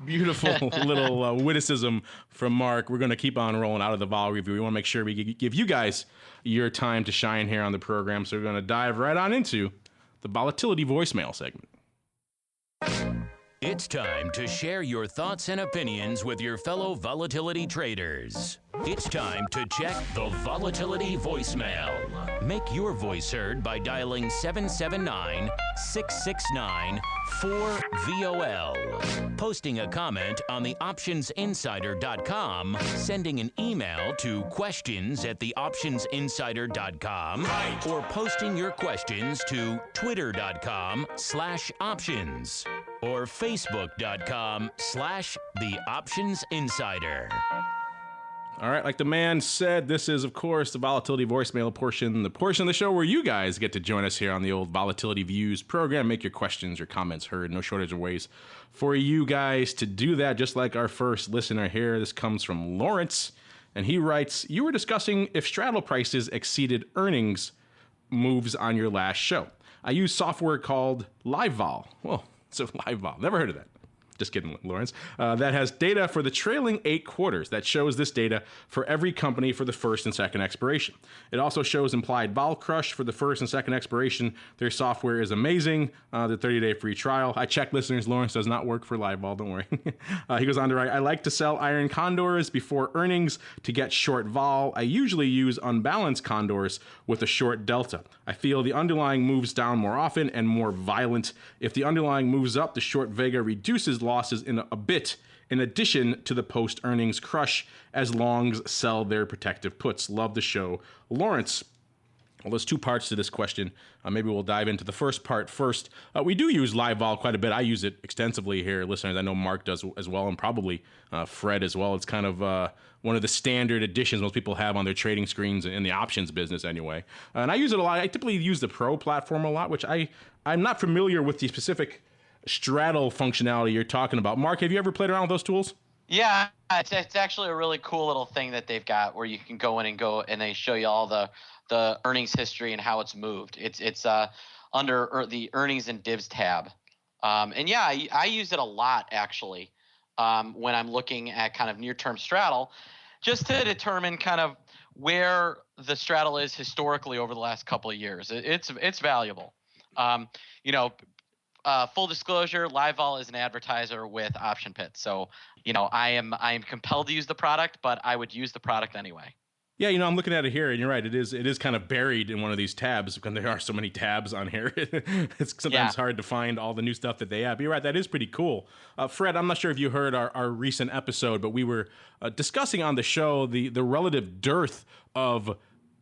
little witticism from Mark, we're going to keep on rolling out of the vol review. We want to make sure we give you guys your time to shine here on the program. So we're going to dive right on into the volatility voicemail segment. It's time to share your thoughts and opinions with your fellow volatility traders. It's time to check the volatility voicemail. Make your voice heard by dialing 779-669-4VOL. Posting a comment on the optionsinsider.com, sending an email to questions@theoptionsinsider.com, or posting your questions to twitter.com/options. or facebook.com/The Options Insider. All right, like the man said, this is, of course, the Volatility voicemail portion, the portion of the show where you guys get to join us here on the old Volatility Views program. Make your questions or comments heard. No shortage of ways for you guys to do that, just like our first listener here. This comes from Lawrence, and he writes, you were discussing if straddle prices exceeded earnings moves on your last show. I use software called LiveVol. Well, so LiveVol, never heard of that. Just kidding, Lawrence. That has data for the trailing 8 quarters that shows this data for every company for the first and second expiration. It also shows implied vol crush for the first and second expiration. Their software is amazing. The 30-day free trial. I checked, listeners. Lawrence does not work for LiveVol. Don't worry. He goes on to write, I like to sell iron condors before earnings to get short vol. I usually use unbalanced condors with a short delta. I feel the underlying moves down more often and more violent. If the underlying moves up, the short Vega reduces losses in a bit, in addition to the post-earnings crush as longs sell their protective puts. Love the show. Lawrence, well, there's 2 parts to this question. Maybe we'll dive into the first part first. We do use LiveVol quite a bit. I use it extensively here, listeners. I know Mark does as well, and probably Fred as well. It's kind of one of the standard additions most people have on their trading screens in the options business anyway. And I use it a lot. I typically use the Pro platform a lot, which I'm not familiar with the specific straddle functionality you're talking about. Mark, have you ever played around with those tools? Yeah, it's actually a really cool little thing that they've got where you can go in and they show you all the earnings history and how it's moved. It's under the earnings and divs tab. And yeah, I use it a lot actually when I'm looking at kind of near-term straddle, just to determine kind of where the straddle is historically over the last couple of years. It's valuable. Full disclosure, LiveVol is an advertiser with Option Pit. So, I am compelled to use the product, but I would use the product anyway. Yeah, I'm looking at it here, and you're right. It is kind of buried in one of these tabs because there are so many tabs on here. It's sometimes hard to find all the new stuff that they have. But you're right, that is pretty cool. Fred, I'm not sure if you heard our recent episode, but we were discussing on the show the relative dearth of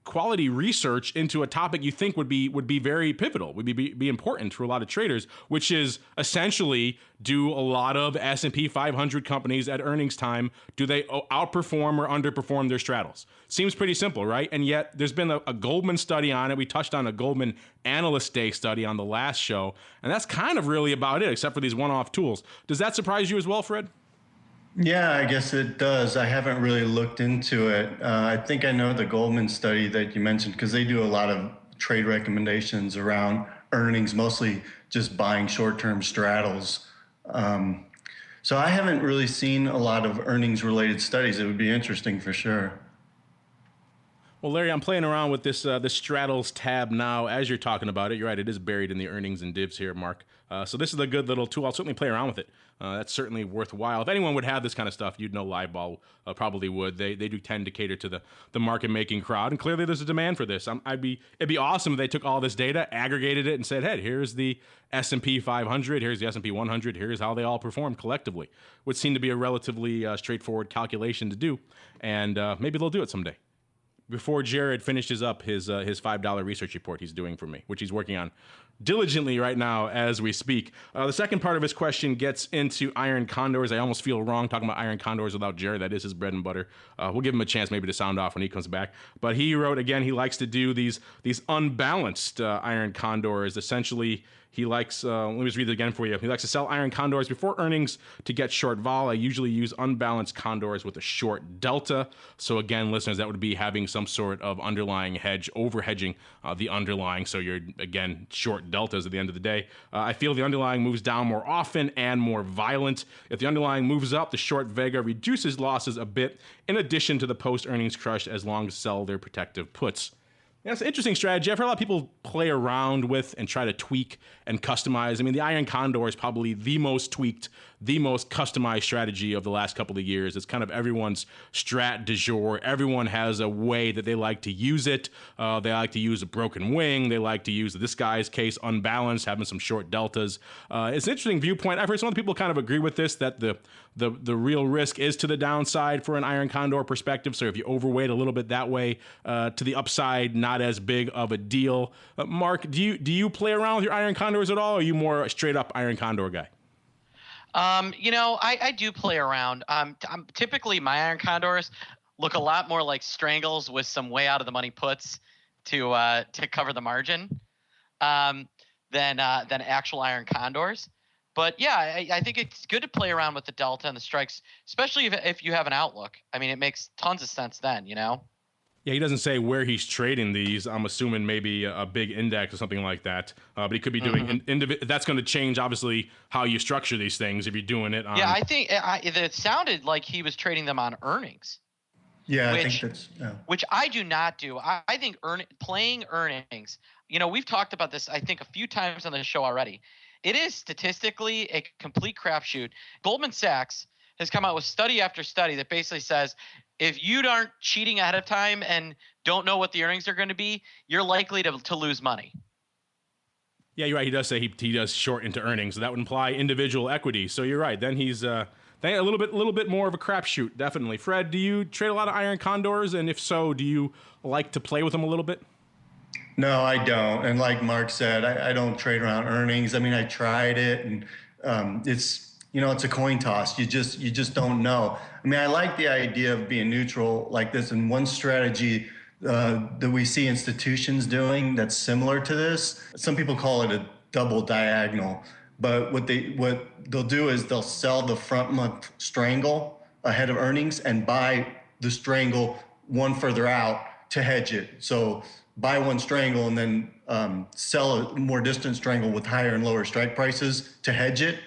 quality research into a topic you think would be very pivotal, would be important for a lot of traders, which is essentially, do a lot of S&P 500 companies at earnings time, do they outperform or underperform their straddles? Seems pretty simple, right? And yet there's been a Goldman study on it. We touched on a Goldman Analyst Day study on the last show, and that's kind of really about it, except for these one-off tools. Does that surprise you as well, Fred? Yeah, I guess it does. I haven't really looked into it. I think I know the Goldman study that you mentioned because they do a lot of trade recommendations around earnings, mostly just buying short-term straddles. So I haven't really seen a lot of earnings-related studies. It would be interesting for sure. Well, Larry, I'm playing around with this straddles tab now as you're talking about it. You're right, it is buried in the earnings and divs here, Mark. So this is a good little tool. I'll certainly play around with it. That's certainly worthwhile. If anyone would have this kind of stuff, you'd know LiveVol probably would. They do tend to cater to the market-making crowd, and clearly there's a demand for this. It'd be awesome if they took all this data, aggregated it, and said, hey, here's the S&P 500, here's the S&P 100, here's how they all performed collectively. Would seem to be a relatively straightforward calculation to do, and maybe they'll do it someday. Before Jared finishes up his $5 research report he's doing for me, which he's working on diligently right now as we speak. The second part of his question gets into iron condors. I almost feel wrong talking about iron condors without Jared. That is his bread and butter. We'll give him a chance maybe to sound off when he comes back. But he wrote, again, he likes to do these unbalanced iron condors. Essentially, he likes, let me just read it again for you. He likes to sell iron condors before earnings to get short vol. I usually use unbalanced condors with a short delta. So again, listeners, that would be having some sort of underlying hedge, over hedging the underlying. So you're, again, short deltas at the end of the day. I feel the underlying moves down more often and more violent. If the underlying moves up, the short Vega reduces losses a bit in addition to the post-earnings crush as long as sell their protective puts. Yeah, it's an interesting strategy. I've heard a lot of people play around with and try to tweak and customize. I mean, the Iron Condor is probably the most tweaked, the most customized strategy of the last couple of years. It's kind of everyone's strat du jour. Everyone has a way that they like to use it. They like to use a broken wing. They like to use, this guy's case, unbalanced, having some short deltas. It's an interesting viewpoint. I've heard some other people kind of agree with this, that the real risk is to the downside for an Iron Condor perspective. So if you overweight a little bit that way, to the upside, not as big of a deal. Mark, do you play around with your Iron Condors at all, or are you more a straight up Iron Condor guy? I do play around. Typically my iron condors look a lot more like strangles with some way out of the money puts to cover the margin than actual iron condors. But yeah, I think it's good to play around with the delta and the strikes, especially if you have an outlook. I mean, it makes tons of sense then, Yeah, he doesn't say where he's trading these. I'm assuming maybe a big index or something like that. But he could be doing that's going to change, obviously, how you structure these things if you're doing it on. Yeah, I think it sounded like he was trading them on earnings. Yeah, I think that's which I do not do. I think playing earnings. We've talked about this, I think, a few times on the show already. It is statistically a complete crapshoot. Goldman Sachs has come out with study after study that basically says if you aren't cheating ahead of time and don't know what the earnings are going to be, you're likely to lose money. Yeah, you're right. He does say he does short into earnings. So that would imply individual equity. So you're right. Then he's a little bit more of a crapshoot, definitely. Fred, do you trade a lot of iron condors? And if so, do you like to play with them a little bit? No, I don't. And like Mark said, I don't trade around earnings. I mean, I tried it, and it's a coin toss. You just don't know. I mean, I like the idea of being neutral like this. And one strategy that we see institutions doing that's similar to this, some people call it a double diagonal. But what they'll do is they'll sell the front month strangle ahead of earnings and buy the strangle one further out to hedge it. So buy one strangle and then sell a more distant strangle with higher and lower strike prices to hedge it.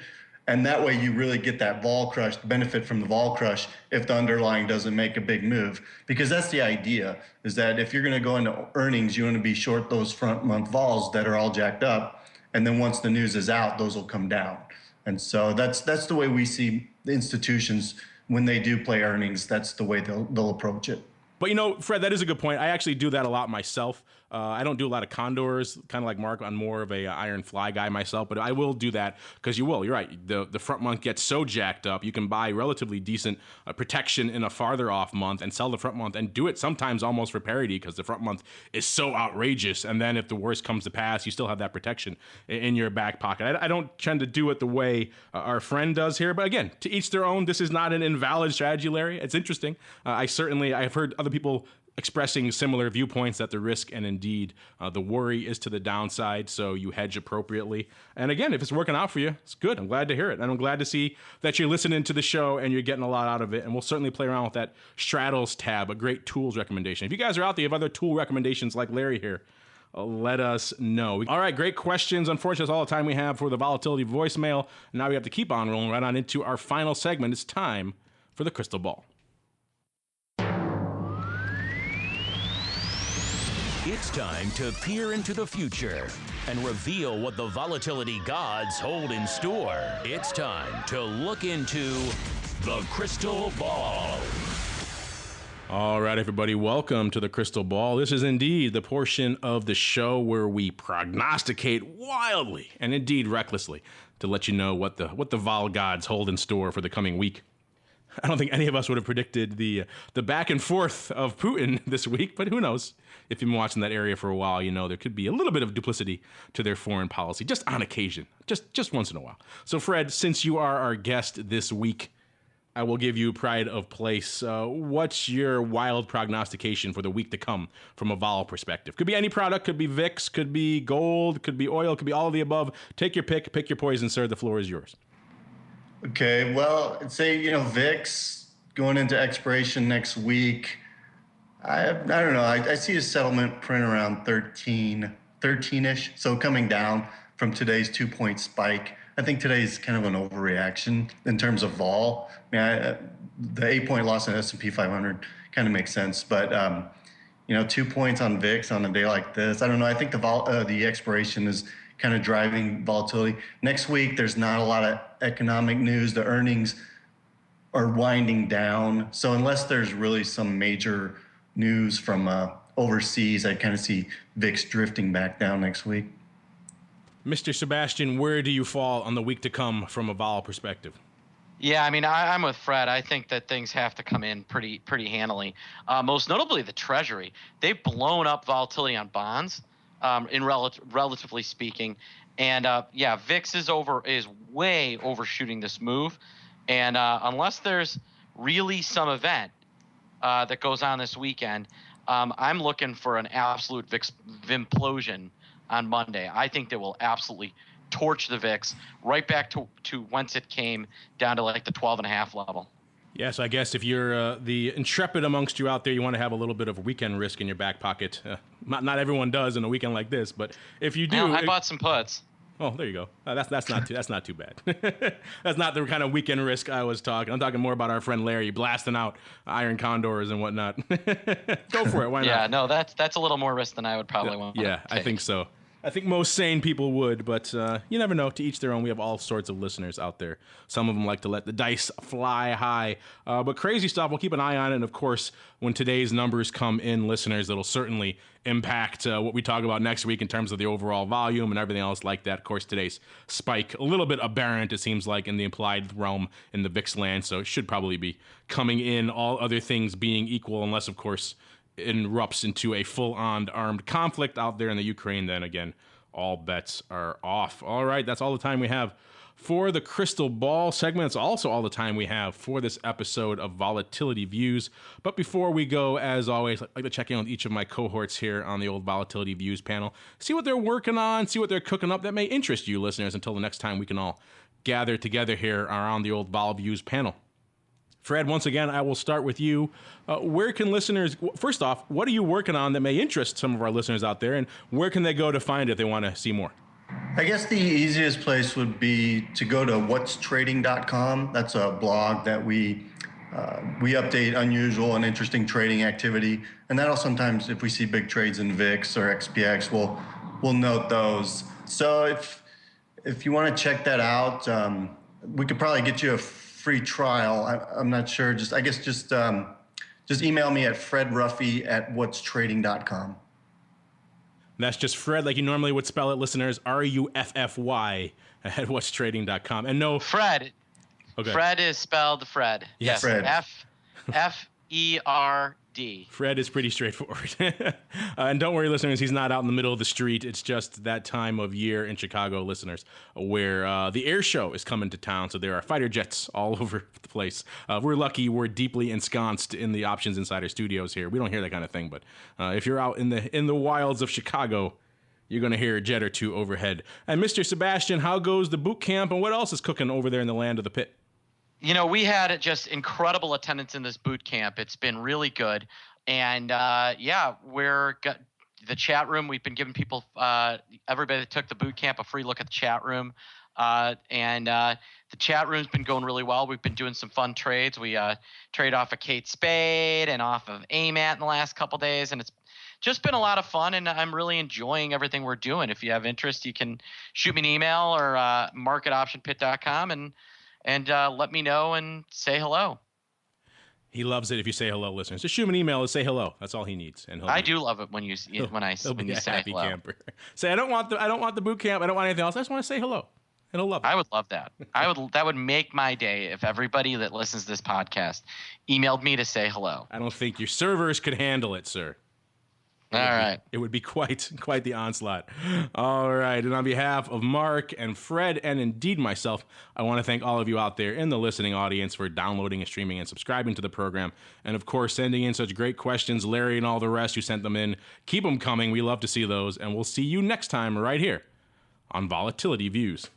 And that way you really get that vol crush, benefit from the vol crush if the underlying doesn't make a big move. Because that's the idea, is that if you're going to go into earnings, you want to be short those front month vols that are all jacked up. And then once the news is out, those will come down. And so that's the way we see the institutions when they do play earnings. That's the way they'll approach it. But Fred, that is a good point. I actually do that a lot myself. I don't do a lot of condors, kind of like Mark. I'm more of a iron fly guy myself, but I will do that because you're right. The front month gets so jacked up, you can buy relatively decent protection in a farther off month and sell the front month and do it sometimes almost for parity because the front month is so outrageous. And then if the worst comes to pass, you still have that protection in your back pocket. I don't tend to do it the way our friend does here, but again, to each their own. This is not an invalid strategy, Larry. It's interesting. I've heard other people expressing similar viewpoints that the risk and indeed the worry is to the downside, so you hedge appropriately. And again, if it's working out for you, it's good. I'm glad to hear it. And I'm glad to see that you're listening to the show and you're getting a lot out of it. And we'll certainly play around with that straddles tab, a great tools recommendation. If you guys are out there, you have other tool recommendations like Larry here, let us know. All right, great questions. Unfortunately, that's all the time we have for the volatility voicemail. Now we have to keep on rolling right on into our final segment. It's time for the crystal ball. It's time to peer into the future and reveal what the volatility gods hold in store. It's time to look into the crystal ball. All right, everybody, welcome to the crystal ball. This is indeed the portion of the show where we prognosticate wildly and indeed recklessly to let you know what the vol gods hold in store for the coming week. I don't think any of us would have predicted the back and forth of Putin this week, but who knows? If you've been watching that area for a while, you know there could be a little bit of duplicity to their foreign policy, just on occasion, just once in a while. So, Fred, since you are our guest this week, I will give you pride of place. What's your wild prognostication for the week to come from a vol perspective? Could be any product, could be VIX, could be gold, could be oil, could be all of the above. Take your pick your poison, sir. The floor is yours. Okay, well, I'd say, VIX going into expiration next week. I don't know. I see a settlement print around 13-ish. So coming down from today's 2-point spike. I think today's kind of an overreaction in terms of vol. I mean, the 8-point loss in S&P 500 kind of makes sense. But, 2 points on VIX on a day like this. I don't know. I think the expiration is kind of driving volatility. Next week, there's not a lot of economic news. The earnings are winding down. So unless there's really some major news from overseas, I kind of see VIX drifting back down next week. Mr. Sebastian, where do you fall on the week to come from a vol perspective? Yeah, I mean, I'm with Fred. I think that things have to come in pretty handily. Most notably, the Treasury. They've blown up volatility on bonds. Relatively speaking, And yeah, VIX is way overshooting this move, and unless there's really some event that goes on this weekend, I'm looking for an absolute VIX implosion on Monday. I think that will absolutely torch the VIX right back to whence it came, down to like the 12.5 level. Yes, I guess if you're the intrepid amongst you out there, you want to have a little bit of weekend risk in your back pocket. Not everyone does in a weekend like this, but if you do, I bought some puts. Oh, there you go. That's not too bad. That's not the kind of weekend risk I was talking. I'm talking more about our friend Larry blasting out iron condors and whatnot. Go for it. Why not? Yeah, no, that's a little more risk than I would probably want. Yeah, I think so. I think most sane people would, but you never know. To each their own. We have all sorts of listeners out there. Some of them like to let the dice fly high. But crazy stuff, we'll keep an eye on it. And, of course, when today's numbers come in, listeners, it'll certainly impact what we talk about next week in terms of the overall volume and everything else like that. Of course, today's spike, a little bit aberrant, it seems like, in the implied realm in the VIX land. So it should probably be coming in, all other things being equal, unless, of course, erupts into a full-on armed conflict out there in the Ukraine, then again, all bets are off. All right, that's all the time we have for the Crystal Ball segment. It's also all the time we have for this episode of Volatility Views. But before we go, as always, I'd like to check in with each of my cohorts here on the old Volatility Views panel, see what they're working on, see what they're cooking up that may interest you, listeners, until the next time we can all gather together here around the old Vol Views panel. Fred, once again, I will start with you. Where can listeners, first off, what are you working on that may interest some of our listeners out there, and where can they go to find it if they want to see more? I guess the easiest place would be to go to whatstrading.com. That's a blog that we update unusual and interesting trading activity. And that'll sometimes, if we see big trades in VIX or XPX, we'll note those. So if you want to check that out, we could probably get you a free trial. I'm not sure. Just email me at fredruffy@whatstrading.com. That's just Fred, like you normally would spell it, listeners, RUFFY at whatstrading.com. And no, Fred. Okay. Fred is spelled Fred. Yes, Fred. F-E-R-D. Fred is pretty straightforward. And don't worry, listeners, he's not out in the middle of the street. It's just that time of year in Chicago, listeners, where the air show is coming to town. So there are fighter jets all over the place. We're lucky we're deeply ensconced in the Options Insider studios here. We don't hear that kind of thing, but if you're out in the wilds of Chicago, you're going to hear a jet or two overhead. And Mr. Sebastian, how goes the boot camp, and what else is cooking over there in the land of the pit? You know, we had just incredible attendance in this boot camp. It's been really good. And yeah, the chat room, we've been giving people, everybody that took the boot camp, a free look at the chat room. And the chat room's been going really well. We've been doing some fun trades. We trade off of Kate Spade and off of AMAT in the last couple days. And it's just been a lot of fun, and I'm really enjoying everything we're doing. If you have interest, you can shoot me an email or mark@optionpit.com and let me know and say hello. He loves it if you say hello, listeners. Just shoot him an email and say hello. That's all he needs. And I do love it when you say happy hello. Camper. Say, I don't want the boot camp. I don't want anything else. I just want to say hello. And he'll love it. I would love that. That would make my day if everybody that listens to this podcast emailed me to say hello. I don't think your servers could handle it, sir. All right. It would be quite the onslaught. All right. And on behalf of Mark and Fred and indeed myself, I want to thank all of you out there in the listening audience for downloading and streaming and subscribing to the program. And, of course, sending in such great questions. Larry and all the rest who sent them in. Keep them coming. We love to see those. And we'll see you next time right here on Volatility Views.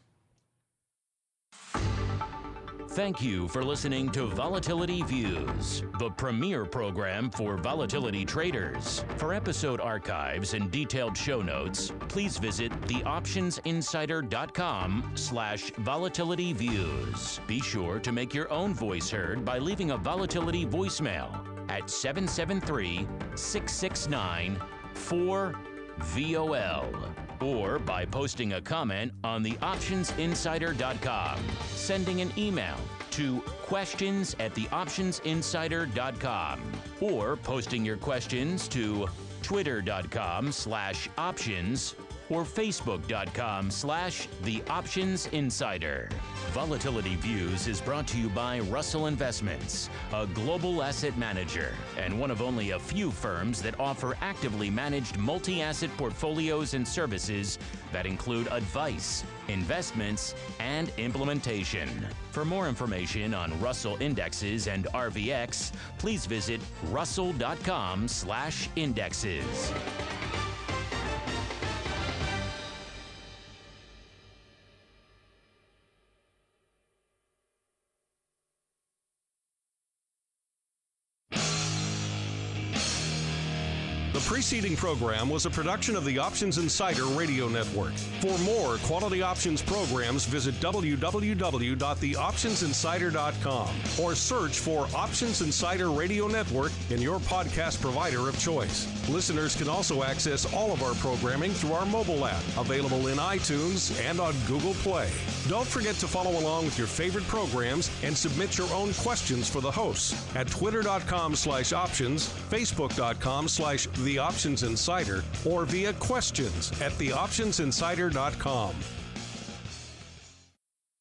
Thank you for listening to Volatility Views, the premier program for volatility traders. For episode archives and detailed show notes, please visit theoptionsinsider.com/volatilityviews. Be sure to make your own voice heard by leaving a volatility voicemail at 773-669-4VOL. Or by posting a comment on theoptionsinsider.com, sending an email to questions@theoptionsinsider.com, or posting your questions to twitter.com/options or facebook.com/The Options Insider. Volatility Views is brought to you by Russell Investments, a global asset manager and one of only a few firms that offer actively managed multi-asset portfolios and services that include advice, investments, and implementation. For more information on Russell indexes and RVX, please visit russell.com/indexes. The preceding program was a production of the Options Insider Radio Network. For more quality options programs, visit www.theoptionsinsider.com or search for Options Insider Radio Network in your podcast provider of choice. Listeners can also access all of our programming through our mobile app, available in iTunes and on Google Play. Don't forget to follow along with your favorite programs and submit your own questions for the hosts at twitter.com/options, facebook.com/The Options Insider, or via questions at theoptionsinsider.com.